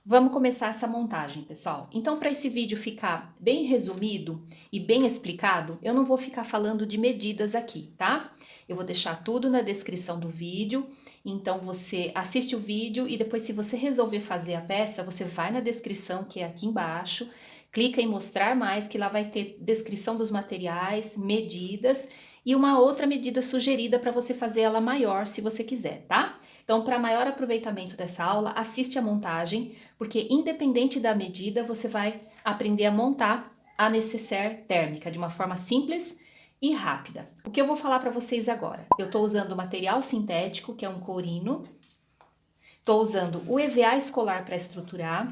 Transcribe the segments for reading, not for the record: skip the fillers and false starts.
Vamos começar essa montagem, pessoal. Então, para esse vídeo ficar bem resumido e bem explicado, eu não vou ficar falando de medidas aqui, tá? Eu vou deixar tudo na descrição do vídeo, então você assiste o vídeo e depois, se você resolver fazer a peça, você vai na descrição que é aqui embaixo, clica em mostrar mais, que lá vai ter descrição dos materiais, medidas e uma outra medida sugerida para você fazer ela maior, se você quiser, tá? Então, para maior aproveitamento dessa aula, assiste a montagem, porque independente da medida, você vai aprender a montar a nécessaire térmica de uma forma simples e rápida. O que eu vou falar para vocês agora? Eu estou usando material sintético, que é um corino, estou usando o EVA escolar para estruturar,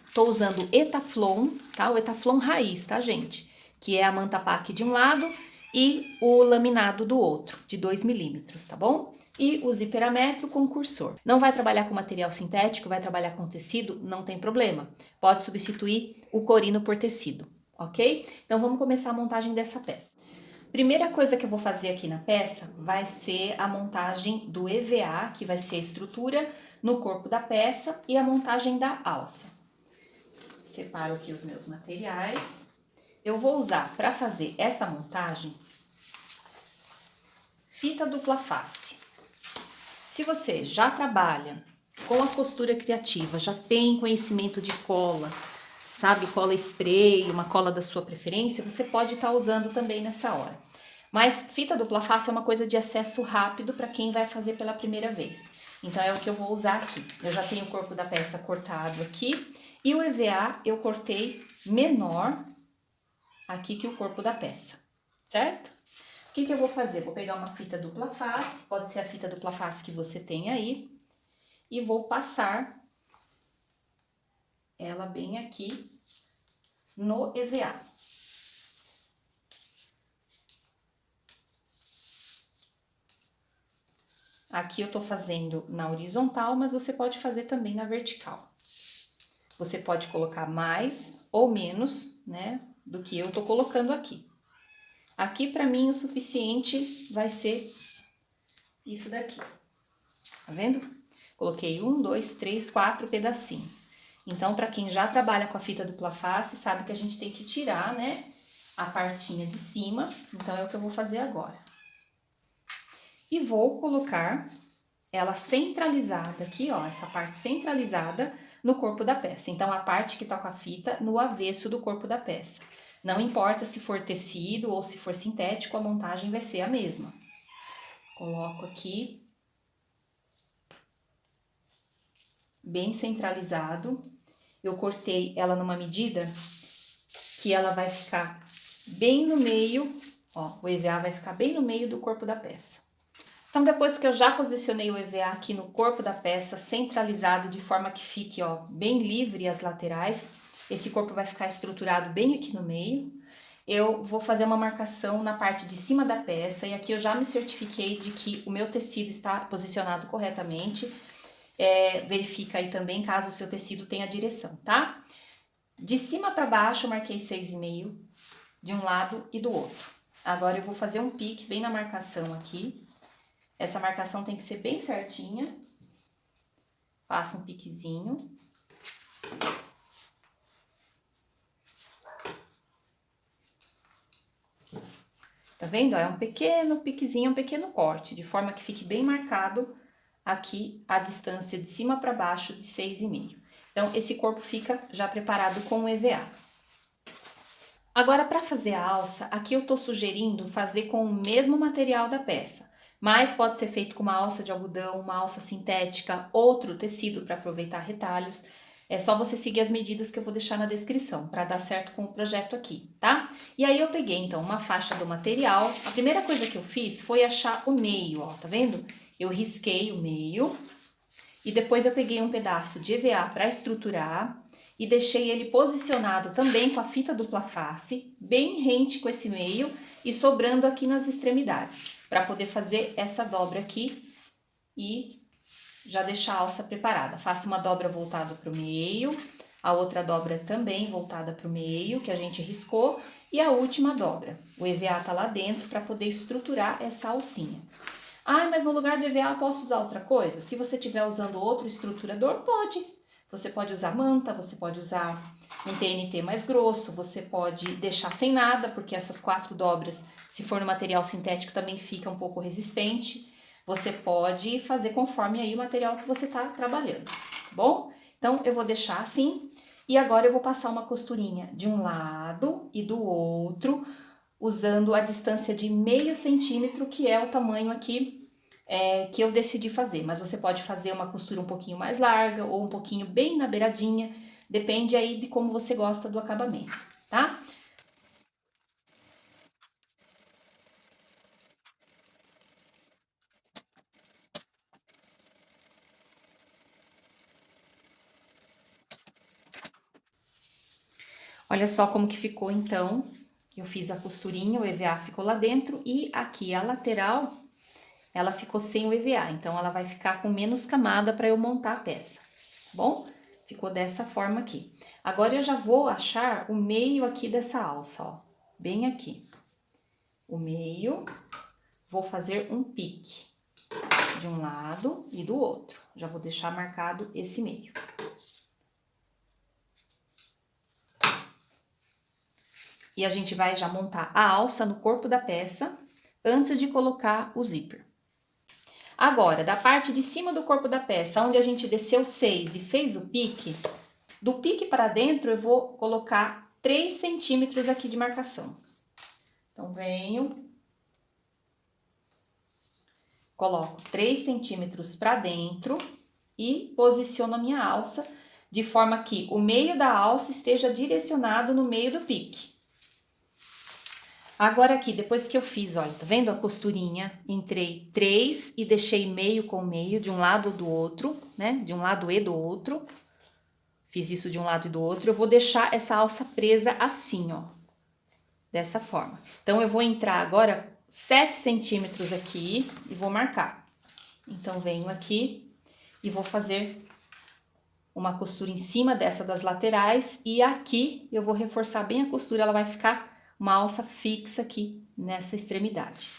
estou usando Etaflon, tá? O Etaflon raiz, tá, gente? Que é a manta pack de um lado e o laminado do outro, de 2 milímetros, tá bom? E o ziperametro com cursor. Não vai trabalhar com material sintético, vai trabalhar com tecido, não tem problema. Pode substituir o corino por tecido, ok? Então vamos começar a montagem dessa peça. Primeira coisa que eu vou fazer aqui na peça vai ser a montagem do EVA, que vai ser a estrutura no corpo da peça, e a montagem da alça. Separo aqui os meus materiais. Eu vou usar para fazer essa montagem fita dupla face. Se você já trabalha com a costura criativa, já tem conhecimento de cola, sabe, cola spray, uma cola da sua preferência, você pode estar usando também nessa hora. Mas fita dupla face é uma coisa de acesso rápido para quem vai fazer pela primeira vez. Então é o que eu vou usar aqui. Eu já tenho o corpo da peça cortado aqui e o EVA eu cortei menor aqui que o corpo da peça, certo? O que eu vou fazer? Vou pegar uma fita dupla face, pode ser a fita dupla face que você tem aí, e vou passar ela bem aqui no EVA. Aqui eu tô fazendo na horizontal, mas você pode fazer também na vertical. Você pode colocar mais ou menos, né, do que eu tô colocando aqui. Aqui, pra mim, o suficiente vai ser isso daqui. Tá vendo? Coloquei 1, 2, 3, 4 pedacinhos. Então, pra quem já trabalha com a fita dupla face, sabe que a gente tem que tirar, né, a partinha de cima. Então, é o que eu vou fazer agora. E vou colocar ela centralizada aqui, ó, essa parte centralizada no corpo da peça. Então, a parte que tá com a fita no avesso do corpo da peça. Não importa se for tecido ou se for sintético, a montagem vai ser a mesma. Coloco aqui, bem centralizado. Eu cortei ela numa medida que ela vai ficar bem no meio, ó, o EVA vai ficar bem no meio do corpo da peça. Então, depois que eu já posicionei o EVA aqui no corpo da peça, centralizado de forma que fique, ó, bem livre as laterais, esse corpo vai ficar estruturado bem aqui no meio. Eu vou fazer uma marcação na parte de cima da peça, e aqui eu já me certifiquei de que o meu tecido está posicionado corretamente. Verifica aí também caso o seu tecido tenha direção, tá? De cima para baixo eu marquei 6,5 de um lado e do outro. Agora eu vou fazer um pique bem na marcação aqui. Essa marcação tem que ser bem certinha. Faço um piquezinho. Tá vendo? É um pequeno piquezinho, um pequeno corte, de forma que fique bem marcado aqui a distância de cima para baixo de 6,5. Então, esse corpo fica já preparado com o EVA. Agora, para fazer a alça, aqui eu tô sugerindo fazer com o mesmo material da peça, mas pode ser feito com uma alça de algodão, uma alça sintética, outro tecido para aproveitar retalhos. É só você seguir as medidas que eu vou deixar na descrição para dar certo com o projeto aqui, tá? E aí eu peguei então uma faixa do material. A primeira coisa que eu fiz foi achar o meio, ó, tá vendo? Eu risquei o meio e depois eu peguei um pedaço de EVA para estruturar e deixei ele posicionado também com a fita dupla face, bem rente com esse meio e sobrando aqui nas extremidades, para poder fazer essa dobra aqui e já deixar a alça preparada. Faço uma dobra voltada para o meio, a outra dobra também voltada para o meio, que a gente riscou, e a última dobra. O EVA tá lá dentro para poder estruturar essa alcinha. Ah, mas no lugar do EVA eu posso usar outra coisa? Se você estiver usando outro estruturador, pode. Você pode usar manta, você pode usar um TNT mais grosso, você pode deixar sem nada, porque essas 4 dobras, se for no material sintético, também fica um pouco resistente. Você pode fazer conforme aí o material que você tá trabalhando, tá bom? Então, eu vou deixar assim, e agora eu vou passar uma costurinha de um lado e do outro, usando a distância de meio centímetro, que é o tamanho aqui que eu decidi fazer. Mas você pode fazer uma costura um pouquinho mais larga ou um pouquinho bem na beiradinha, depende aí de como você gosta do acabamento, tá? Olha só como que ficou então. Eu fiz a costurinha, o EVA ficou lá dentro e aqui a lateral, ela ficou sem o EVA, então ela vai ficar com menos camada para eu montar a peça, tá bom? Ficou dessa forma aqui. Agora eu já vou achar o meio aqui dessa alça, ó, bem aqui. O meio, vou fazer um pique de um lado e do outro. Já vou deixar marcado esse meio. E a gente vai já montar a alça no corpo da peça antes de colocar o zíper. Agora, da parte de cima do corpo da peça, onde a gente desceu 6 e fez o pique, do pique para dentro eu vou colocar 3 centímetros aqui de marcação. Então, venho, coloco 3 centímetros para dentro e posiciono a minha alça de forma que o meio da alça esteja direcionado no meio do pique. Agora aqui, depois que eu fiz, olha, tá vendo a costurinha? Entrei 3 e deixei meio com meio, de um lado ou do outro, né? De um lado e do outro. Fiz isso de um lado e do outro. Eu vou deixar essa alça presa assim, ó. Dessa forma. Então, eu vou entrar agora 7 centímetros aqui e vou marcar. Então, venho aqui e vou fazer uma costura em cima dessa das laterais. E aqui eu vou reforçar bem a costura, ela vai ficar uma alça fixa aqui nessa extremidade.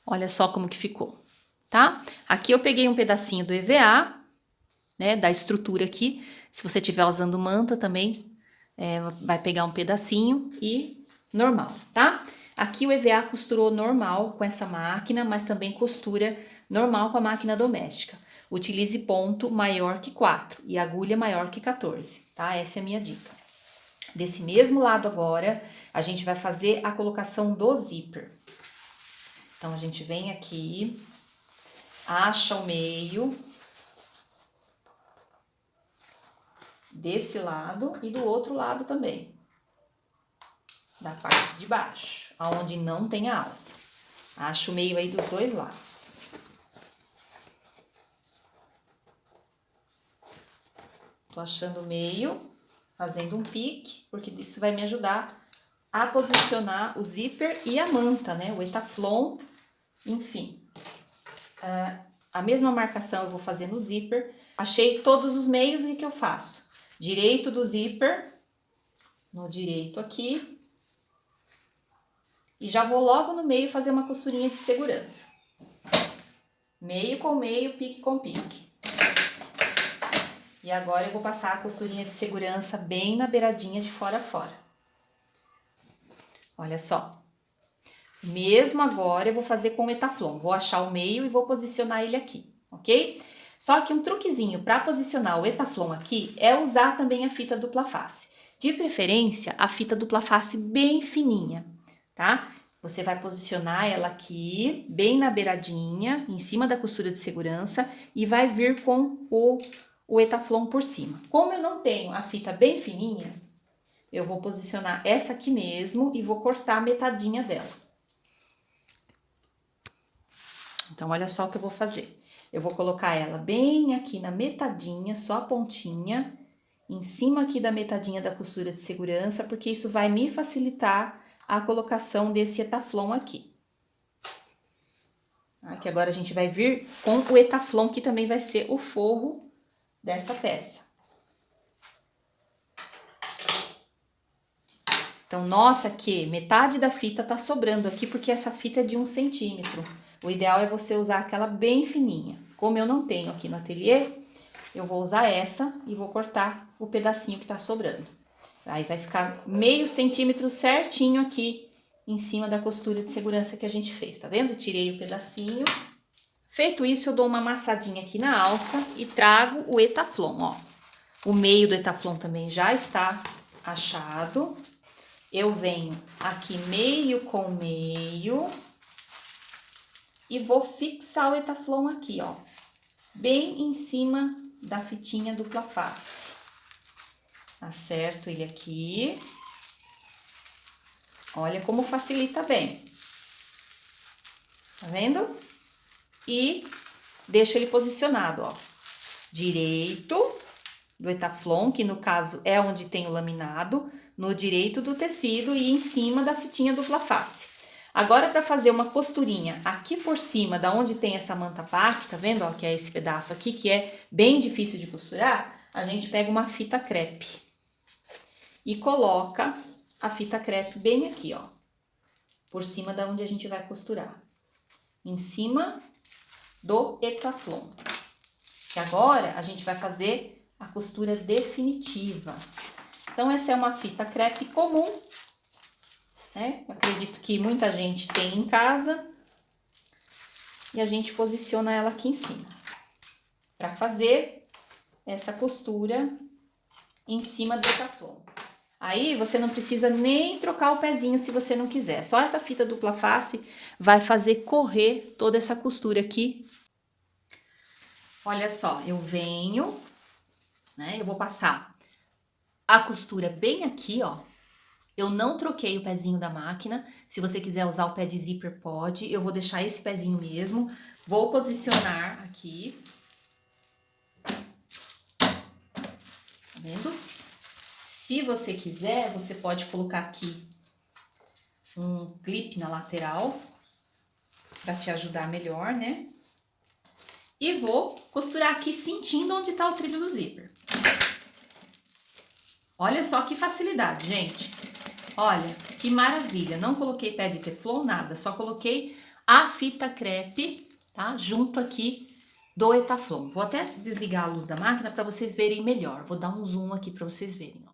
Olha só como que ficou, tá? Aqui eu peguei um pedacinho do EVA, né, da estrutura aqui. Se você estiver usando manta também, vai pegar um pedacinho e normal, tá? Aqui o EVA costurou normal com essa máquina, mas também costura normal com a máquina doméstica. Utilize ponto maior que 4 e agulha maior que 14, tá? Essa é a minha dica. Desse mesmo lado agora, a gente vai fazer a colocação do zíper. Então, a gente vem aqui, acha o meio desse lado e do outro lado também, da parte de baixo, aonde não tem a alça. Acha o meio aí dos dois lados. Tô achando o meio, fazendo um pique, porque isso vai me ajudar a posicionar o zíper e a manta, né? O etaflon, enfim. A mesma marcação eu vou fazer no zíper. Achei todos os meios, e o que eu faço? Direito do zíper, no direito aqui. E já vou logo no meio fazer uma costurinha de segurança. Meio com meio, pique com pique. E agora eu vou passar a costurinha de segurança bem na beiradinha de fora a fora. Olha só. Mesmo agora eu vou fazer com o etaflon. Vou achar o meio e vou posicionar ele aqui, ok? Só que um truquezinho para posicionar o etaflon aqui é usar também a fita dupla face. De preferência, a fita dupla face bem fininha, tá? Você vai posicionar ela aqui, bem na beiradinha, em cima da costura de segurança e vai vir com o etaflon por cima. Como eu não tenho a fita bem fininha, eu vou posicionar essa aqui mesmo e vou cortar a metadinha dela. Então, olha só o que eu vou fazer. Eu vou colocar ela bem aqui na metadinha, só a pontinha, em cima aqui da metadinha da costura de segurança, porque isso vai me facilitar a colocação desse etaflon aqui. Aqui agora a gente vai vir com o etaflon, que também vai ser o forro dessa peça. Então, nota que metade da fita tá sobrando aqui, porque essa fita é de 1 centímetro. O ideal é você usar aquela bem fininha. Como eu não tenho aqui no ateliê, eu vou usar essa e vou cortar o pedacinho que tá sobrando. Aí vai ficar meio centímetro certinho aqui em cima da costura de segurança que a gente fez, tá vendo? Tirei o pedacinho. Feito isso, eu dou uma amassadinha aqui na alça e trago o Etaflon, ó. O meio do Etaflon também já está achado. Eu venho aqui meio com meio e vou fixar o Etaflon aqui, ó, bem em cima da fitinha dupla face. Acerto ele aqui. Olha como facilita bem. Tá vendo? E deixo ele posicionado, ó, direito do Etaflon, que no caso é onde tem o laminado, no direito do tecido e em cima da fitinha dupla face. Agora, para fazer uma costurinha aqui por cima, da onde tem essa manta pack, tá vendo, ó, que é esse pedaço aqui, que é bem difícil de costurar, a gente pega uma fita crepe e coloca a fita crepe bem aqui, ó, por cima da onde a gente vai costurar, em cima do Etaflon. E agora, a gente vai fazer a costura definitiva. Então, essa é uma fita crepe comum, né? Acredito que muita gente tem em casa. E a gente posiciona ela aqui em cima, para fazer essa costura em cima do Etaflon. Aí, você não precisa nem trocar o pezinho se você não quiser. Só essa fita dupla face vai fazer correr toda essa costura aqui. Olha só, eu venho, né? Eu vou passar a costura bem aqui, ó. Eu não troquei o pezinho da máquina. Se você quiser usar o pé de zíper, pode. Eu vou deixar esse pezinho mesmo. Vou posicionar aqui. Tá vendo? Se você quiser, você pode colocar aqui um clipe na lateral para te ajudar melhor, né? E vou costurar aqui sentindo onde tá o trilho do zíper. Olha só que facilidade, gente. Olha, que maravilha. Não coloquei pé de teflon, nada. Só coloquei a fita crepe, tá? Junto aqui do Etaflon. Vou até desligar a luz da máquina para vocês verem melhor. Vou dar um zoom aqui para vocês verem, ó.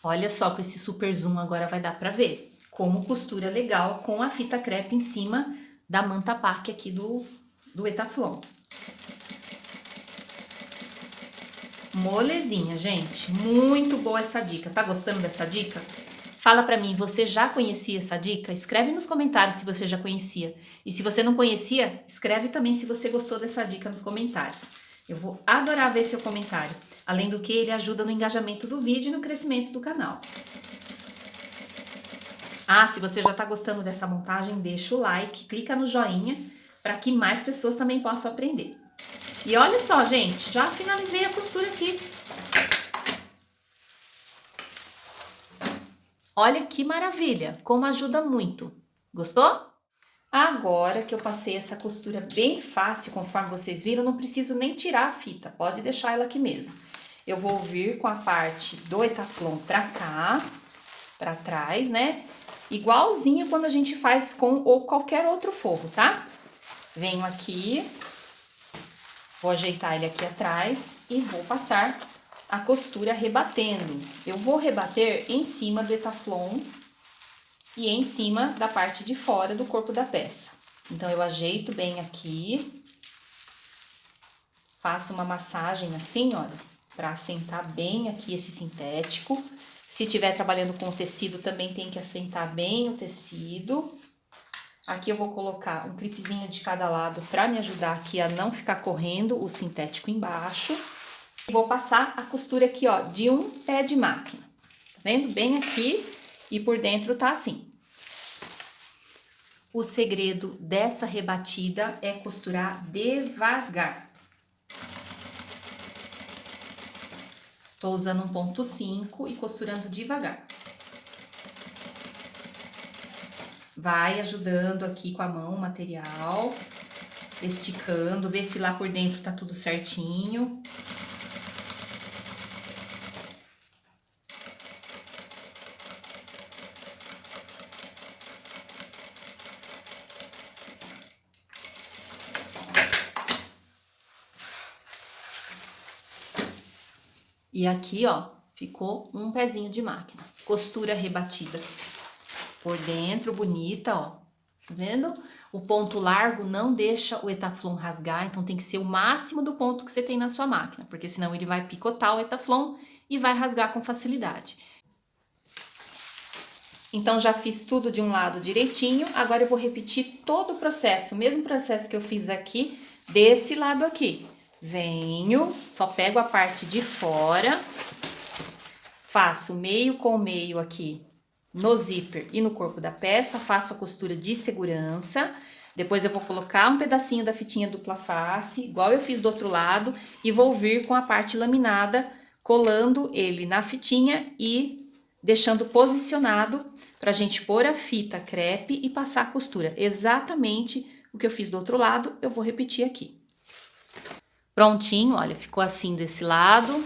Olha só, com esse super zoom agora vai dar para ver como costura legal com a fita crepe em cima da manta pack aqui do Etaflon. Molezinha, gente. Muito boa essa dica. Tá gostando dessa dica? Fala pra mim, você já conhecia essa dica? Escreve nos comentários se você já conhecia. E se você não conhecia, escreve também se você gostou dessa dica nos comentários. Eu vou adorar ver seu comentário. Além do que, ele ajuda no engajamento do vídeo e no crescimento do canal. Ah, se você já tá gostando dessa montagem, deixa o like, clica no joinha para que mais pessoas também possam aprender. E olha só, gente, já finalizei a costura aqui. Olha que maravilha, como ajuda muito. Gostou? Agora que eu passei essa costura bem fácil, conforme vocês viram, não preciso nem tirar a fita, pode deixar ela aqui mesmo. Eu vou vir com a parte do Etaflon pra cá, pra trás, né? Igualzinho quando a gente faz com ou qualquer outro forro, tá? Venho aqui, vou ajeitar ele aqui atrás e vou passar a costura rebatendo. Eu vou rebater em cima do Etaflon e em cima da parte de fora do corpo da peça. Então, eu ajeito bem aqui, faço uma massagem assim, olha, para assentar bem aqui esse sintético. Se estiver trabalhando com o tecido, também tem que assentar bem o tecido. Aqui eu vou colocar um clipezinho de cada lado para me ajudar aqui a não ficar correndo o sintético embaixo. Vou passar a costura aqui, ó, de um pé de máquina. Tá vendo? Bem aqui e por dentro tá assim. O segredo dessa rebatida é costurar devagar. Tô usando um ponto 5 e costurando devagar. Vai ajudando aqui com a mão o material, esticando, vê se lá por dentro tá tudo certinho. E aqui, ó, ficou um pezinho de máquina. Costura rebatida por dentro, bonita, ó. Tá vendo? O ponto largo não deixa o Etaflon rasgar, então tem que ser o máximo do ponto que você tem na sua máquina, porque senão ele vai picotar o Etaflon e vai rasgar com facilidade. Então, já fiz tudo de um lado direitinho, agora eu vou repetir todo o processo, o mesmo processo que eu fiz aqui, desse lado aqui. Venho, só pego a parte de fora, faço meio com meio aqui no zíper e no corpo da peça, faço a costura de segurança, depois eu vou colocar um pedacinho da fitinha dupla face, igual eu fiz do outro lado, e vou vir com a parte laminada, colando ele na fitinha e deixando posicionado pra gente pôr a fita crepe e passar a costura. Exatamente o que eu fiz do outro lado, eu vou repetir aqui. Prontinho, olha, ficou assim desse lado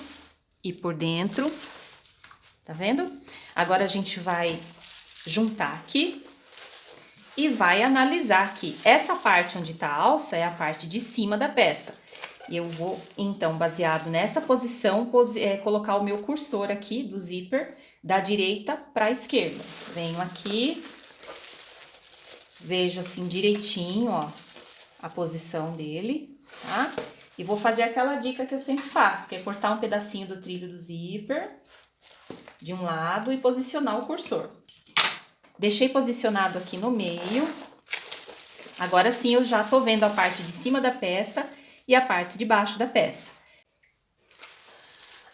e por dentro, tá vendo? Agora a gente vai juntar aqui e vai analisar aqui. Essa parte onde tá a alça é a parte de cima da peça. E eu vou, então, baseado nessa posição, colocar o meu cursor aqui do zíper da direita para a esquerda. Venho aqui, vejo assim direitinho, ó, a posição dele, tá? E vou fazer aquela dica que eu sempre faço, que é cortar um pedacinho do trilho do zíper de um lado e posicionar o cursor. Deixei posicionado aqui no meio. Agora sim eu já tô vendo a parte de cima da peça e a parte de baixo da peça.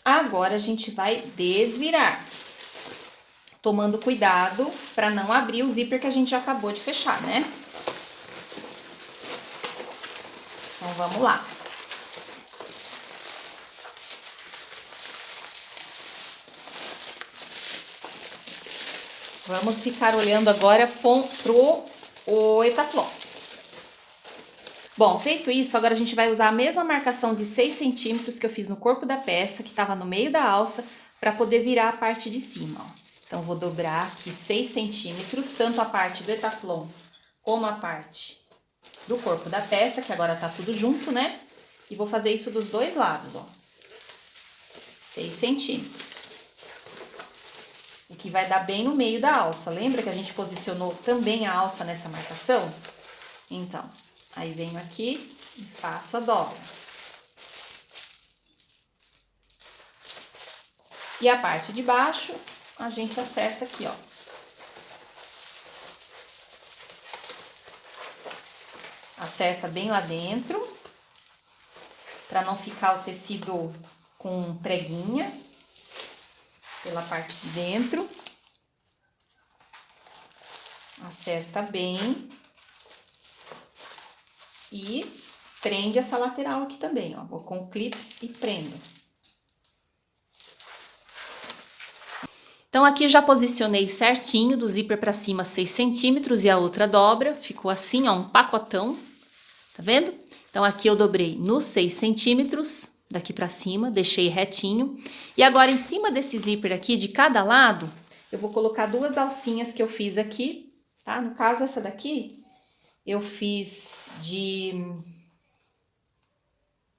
Agora a gente vai desvirar, tomando cuidado para não abrir o zíper que a gente já acabou de fechar, né? Então vamos lá. Vamos ficar olhando agora pro Etaflon. Bom, feito isso, agora a gente vai usar a mesma marcação de 6 centímetros que eu fiz no corpo da peça, que estava no meio da alça, para poder virar a parte de cima, ó. Então, vou dobrar aqui 6 centímetros, tanto a parte do Etaflon como a parte do corpo da peça, que agora tá tudo junto, né? E vou fazer isso dos dois lados, ó. 6 centímetros. O que vai dar bem no meio da alça. Lembra que a gente posicionou também a alça nessa marcação? Então, aí venho aqui e faço a dobra. E a parte de baixo, a gente acerta aqui, ó. Acerta bem lá dentro, para não ficar o tecido com preguinha pela parte de dentro. Acerta bem. E prende essa lateral aqui também, ó. Vou com clips e prendo. Então, aqui já posicionei certinho, do zíper pra cima 6 centímetros e a outra dobra. Ficou assim, ó, um pacotão. Tá vendo? Então, aqui eu dobrei nos 6 centímetros, daqui pra cima, deixei retinho. E agora, em cima desse zíper aqui, de cada lado, eu vou colocar duas alcinhas que eu fiz aqui, tá? No caso, essa daqui, eu fiz de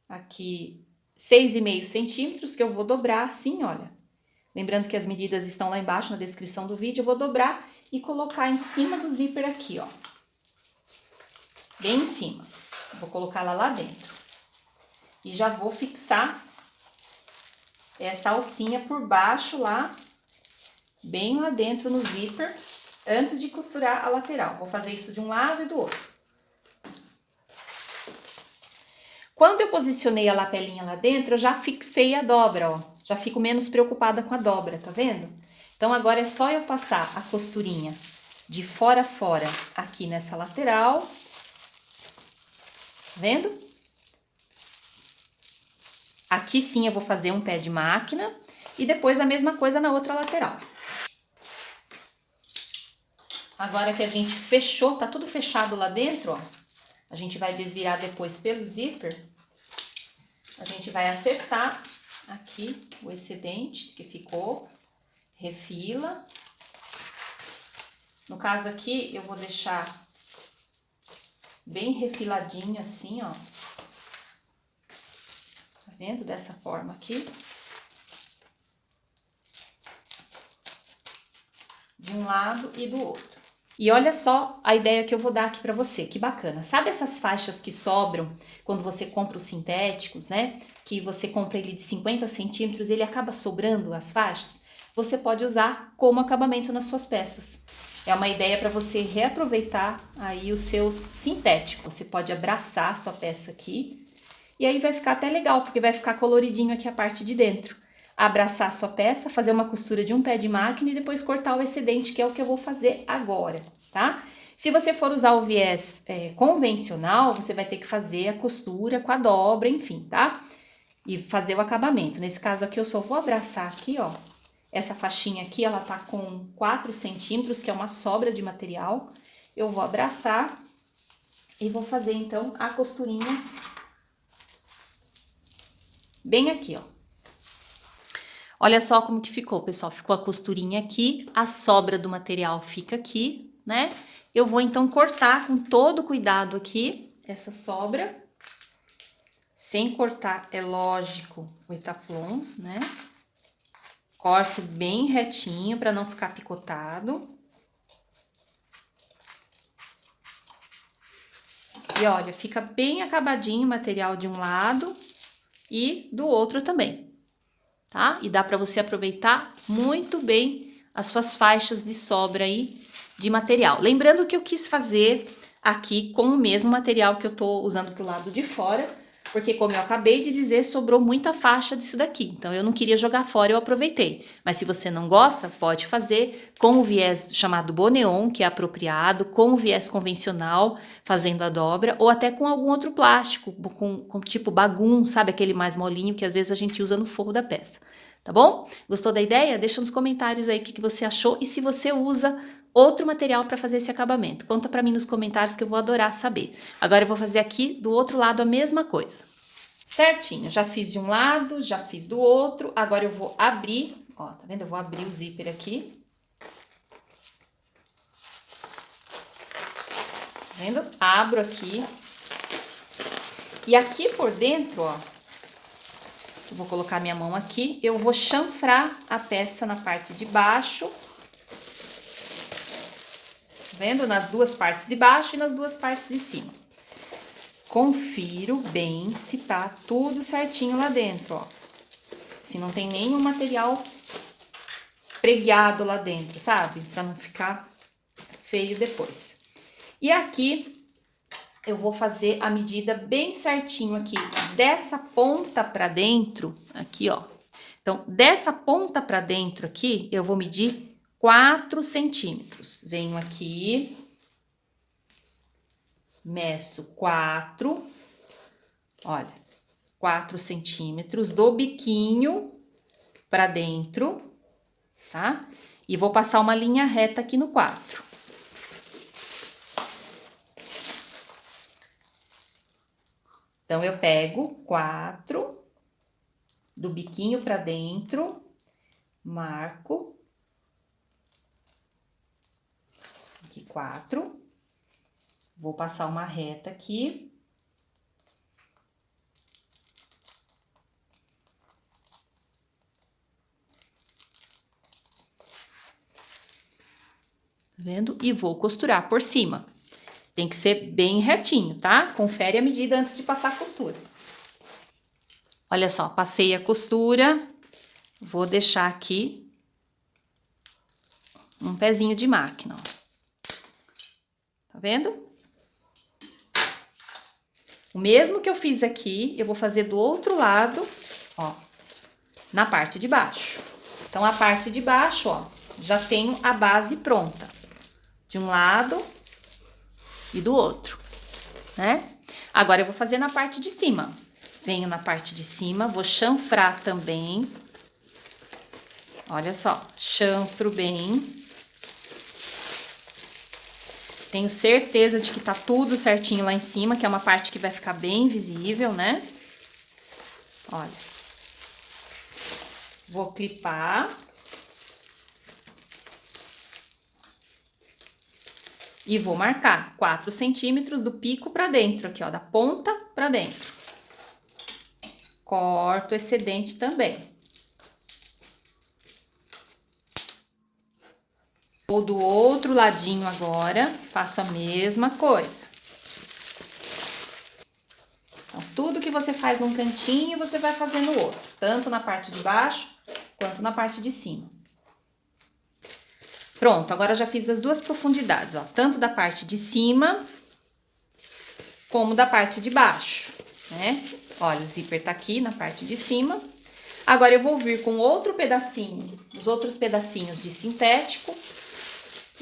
aqui 6,5 centímetros, que eu vou dobrar assim, olha. Lembrando que as medidas estão lá embaixo na descrição do vídeo, eu vou dobrar e colocar em cima do zíper aqui, ó. Bem em cima. Vou colocar ela lá dentro. E já vou fixar essa alcinha por baixo lá, bem lá dentro no zíper, antes de costurar a lateral. Vou fazer isso de um lado e do outro. Quando eu posicionei a lapelinha lá dentro, eu já fixei a dobra, ó. Já fico menos preocupada com a dobra, tá vendo? Então, agora é só eu passar a costurinha de fora a fora aqui nessa lateral. Tá vendo? Aqui sim eu vou fazer um pé de máquina e depois a mesma coisa na outra lateral. Agora que a gente fechou, tá tudo fechado lá dentro, ó. A gente vai desvirar depois pelo zíper. A gente vai acertar aqui o excedente que ficou, refila. No caso aqui, eu vou deixar bem refiladinho assim, ó. Tá vendo? Dessa forma aqui. de um lado e do outro. E olha só a ideia que eu vou dar aqui pra você, que bacana. Sabe essas faixas que sobram quando você compra os sintéticos, né? Que você compra ele de 50 centímetros, ele acaba sobrando as faixas? Você pode usar como acabamento nas suas peças. É uma ideia para você reaproveitar aí os seus sintéticos. Você pode abraçar a sua peça aqui e aí vai ficar até legal, porque vai ficar coloridinho aqui a parte de dentro. Abraçar a sua peça, fazer uma costura de um pé de máquina e depois cortar o excedente, que é o que eu vou fazer agora, tá? Se você for usar o viés convencional, você vai ter que fazer a costura com a dobra, enfim, tá? E fazer o acabamento. Nesse caso aqui, eu só vou abraçar aqui, ó. Essa faixinha aqui, ela tá com 4 centímetros, que é uma sobra de material. Eu vou abraçar e vou fazer, então, a costurinha bem aqui, ó. Olha só como que ficou, pessoal. Ficou a costurinha aqui, a sobra do material fica aqui, né? Eu vou, então, cortar com todo cuidado aqui essa sobra. Sem cortar, é lógico, o Etaflon, né? Corto bem retinho para não ficar picotado. E olha, fica bem acabadinho o material de um lado e do outro também, tá? E dá para você aproveitar muito bem as suas faixas de sobra aí de material. Lembrando que eu quis fazer aqui com o mesmo material que eu tô usando pro lado de fora, porque como eu acabei de dizer, sobrou muita faixa disso daqui. Então, eu não queria jogar fora, eu aproveitei. Mas se você não gosta, pode fazer com o viés chamado Boneon, que é apropriado, com o viés convencional, fazendo a dobra, ou até com algum outro plástico, com tipo bagum, sabe? Aquele mais molinho que às vezes a gente usa no forro da peça. Tá bom? Gostou da ideia? Deixa nos comentários aí o que você achou e se você usa outro material para fazer esse acabamento. Conta para mim nos comentários que eu vou adorar saber. Agora eu vou fazer aqui do outro lado a mesma coisa. Certinho, já fiz de um lado, já fiz do outro. Agora eu vou abrir, ó, tá vendo? Eu vou abrir o zíper aqui. Tá vendo? Abro aqui. E aqui por dentro, ó, eu vou colocar minha mão aqui, eu vou chanfrar a peça na parte de baixo. Vendo? Nas duas partes de baixo e nas duas partes de cima. Confiro bem se tá tudo certinho lá dentro, ó. Se não tem nenhum material preguiado lá dentro, sabe? Pra não ficar feio depois. E aqui, eu vou fazer a medida bem certinho aqui, dessa ponta pra dentro, aqui, ó. Então, dessa ponta pra dentro aqui, eu vou medir 4 centímetros. Venho aqui, meço 4, olha, 4 centímetros do biquinho pra dentro, tá? E vou passar uma linha reta aqui no 4. Então, eu pego 4 do biquinho pra dentro, marco. Aqui 4, vou passar uma reta aqui. Tá vendo? E vou costurar por cima. Tem que ser bem retinho, tá? Confere a medida antes de passar a costura. Olha só, passei a costura, vou deixar aqui um pezinho de máquina, ó. Tá vendo? O mesmo que eu fiz aqui, eu vou fazer do outro lado, ó, na parte de baixo. Então, a parte de baixo, ó, já tenho a base pronta. De um lado e do outro, né? Agora, eu vou fazer na parte de cima. Venho na parte de cima, vou chanfrar também. Olha só, chanfro bem. Tenho certeza de que tá tudo certinho lá em cima, que é uma parte que vai ficar bem visível, né? Olha. Vou clipar. E vou marcar 4 centímetros do pico pra dentro, aqui, ó, da ponta pra dentro. Corto o excedente também. Vou do outro ladinho agora, faço a mesma coisa. Então, tudo que você faz num cantinho, você vai fazer no outro, tanto na parte de baixo quanto na parte de cima. Pronto, agora já fiz as duas profundidades, ó, tanto da parte de cima como da parte de baixo, né? Olha, o zíper tá aqui na parte de cima. Agora eu vou vir com outro pedacinho, os outros pedacinhos de sintético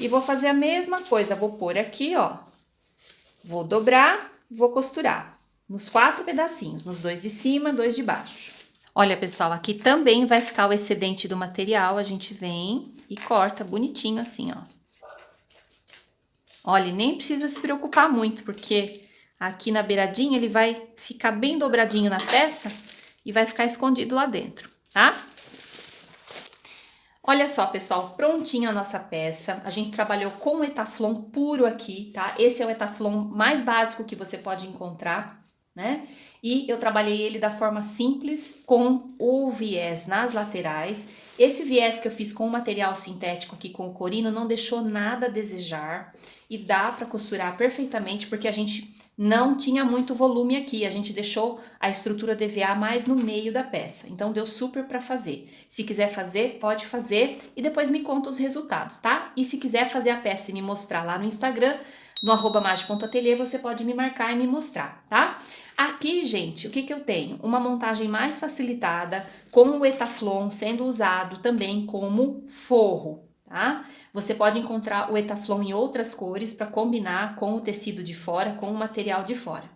e vou fazer a mesma coisa. Vou pôr aqui, ó, vou dobrar, vou costurar nos 4 pedacinhos, nos 2 de cima, 2 de baixo. Olha, pessoal, aqui também vai ficar o excedente do material, a gente vem e corta bonitinho assim, ó. Olha, nem precisa se preocupar muito, porque aqui na beiradinha ele vai ficar bem dobradinho na peça e vai ficar escondido lá dentro, tá? Olha só, pessoal, prontinha a nossa peça. A gente trabalhou com o Etaflon puro aqui, tá? Esse é o Etaflon mais básico que você pode encontrar, né? E eu trabalhei ele da forma simples, com o viés nas laterais. Esse viés que eu fiz com o material sintético aqui, com o corino, não deixou nada a desejar. E dá pra costurar perfeitamente, porque a gente não tinha muito volume aqui, a gente deixou a estrutura do EVA mais no meio da peça, então deu super para fazer. Se quiser fazer, pode fazer e depois me conta os resultados, tá? E se quiser fazer a peça e me mostrar lá no Instagram, no @magi.ateliê, você pode me marcar e me mostrar, tá? Aqui, gente, o que eu tenho? Uma montagem mais facilitada, com o Etaflon sendo usado também como forro, tá? Você pode encontrar o Etaflon em outras cores para combinar com o tecido de fora, com o material de fora.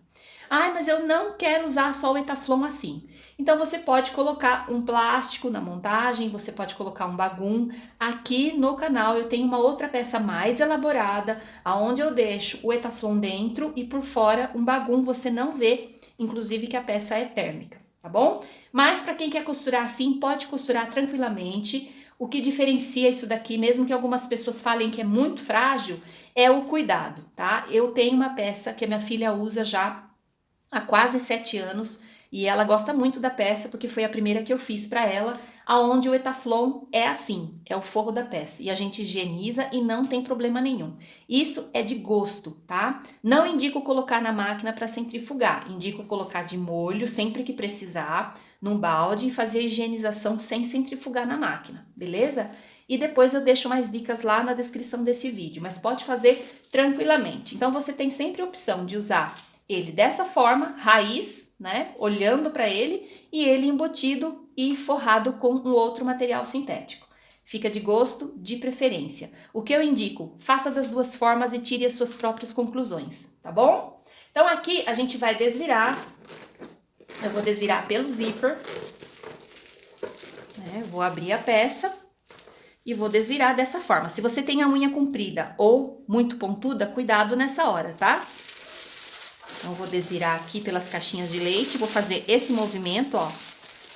Ai, mas eu não quero usar só o Etaflon assim. Então, você pode colocar um plástico na montagem, você pode colocar um bagum. Aqui no canal eu tenho uma outra peça mais elaborada, aonde eu deixo o Etaflon dentro e por fora um bagum, você não vê, inclusive que a peça é térmica, tá bom? Mas para quem quer costurar assim, pode costurar tranquilamente. O que diferencia isso daqui, mesmo que algumas pessoas falem que é muito frágil, é o cuidado, tá? Eu tenho uma peça que a minha filha usa já há quase 7 anos e ela gosta muito da peça porque foi a primeira que eu fiz para ela, aonde o Etaflon é assim, é o forro da peça e a gente higieniza e não tem problema nenhum. Isso é de gosto, tá? Não indico colocar na máquina para centrifugar, indico colocar de molho sempre que precisar, num balde e fazer a higienização sem centrifugar na máquina, beleza? E depois eu deixo mais dicas lá na descrição desse vídeo, mas pode fazer tranquilamente. Então você tem sempre a opção de usar ele dessa forma, raiz, né, olhando para ele, e ele embutido e forrado com um outro material sintético. Fica de gosto, de preferência. O que eu indico, faça das duas formas e tire as suas próprias conclusões, tá bom? Então aqui a gente vai desvirar, eu vou desvirar pelo zíper, né, vou abrir a peça e vou desvirar dessa forma. Se você tem a unha comprida ou muito pontuda, cuidado nessa hora, tá? Então, vou desvirar aqui pelas caixinhas de leite, vou fazer esse movimento, ó,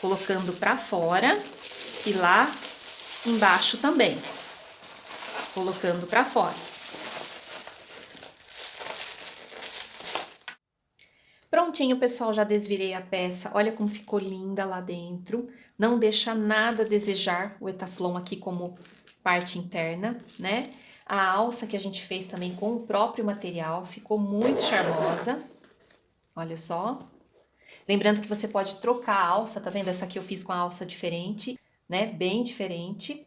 colocando pra fora e lá embaixo também, colocando pra fora. Prontinho, pessoal, já desvirei a peça, olha como ficou linda lá dentro, não deixa nada a desejar o Etaflon aqui como parte interna, né? A alça que a gente fez também com o próprio material, ficou muito charmosa. Olha só. Lembrando que você pode trocar a alça, tá vendo? Essa aqui eu fiz com a alça diferente, né? Bem diferente.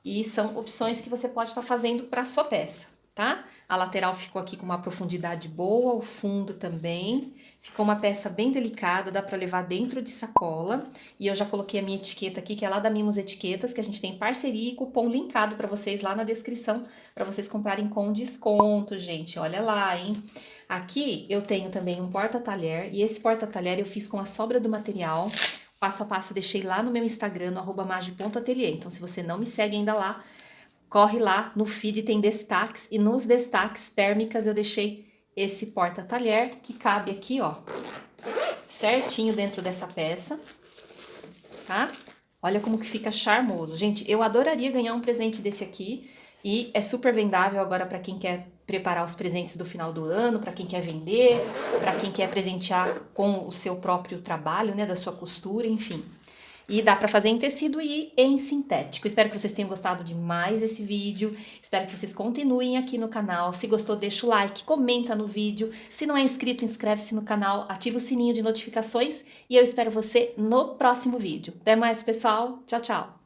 E são opções que você pode estar fazendo para sua peça, tá? A lateral ficou aqui com uma profundidade boa, o fundo também. Ficou uma peça bem delicada, dá para levar dentro de sacola. E eu já coloquei a minha etiqueta aqui, que é lá da Mimos Etiquetas, que a gente tem parceria e cupom linkado para vocês lá na descrição, para vocês comprarem com desconto, gente. Olha lá, hein? Aqui eu tenho também um porta-talher, e esse porta-talher eu fiz com a sobra do material, passo a passo deixei lá no meu Instagram, no @magi.ateliê. Então, se você não me segue ainda lá, corre lá no feed, tem destaques, e nos destaques térmicas eu deixei esse porta-talher, que cabe aqui, ó, certinho dentro dessa peça, tá? Olha como que fica charmoso. Gente, eu adoraria ganhar um presente desse aqui, e é super vendável agora para quem quer preparar os presentes do final do ano, para quem quer vender, para quem quer presentear com o seu próprio trabalho, né, da sua costura, enfim. E dá para fazer em tecido e em sintético. Espero que vocês tenham gostado demais desse vídeo. Espero que vocês continuem aqui no canal. Se gostou, deixa o like, comenta no vídeo. Se não é inscrito, inscreve-se no canal, ativa o sininho de notificações e eu espero você no próximo vídeo. Até mais, pessoal. Tchau, tchau.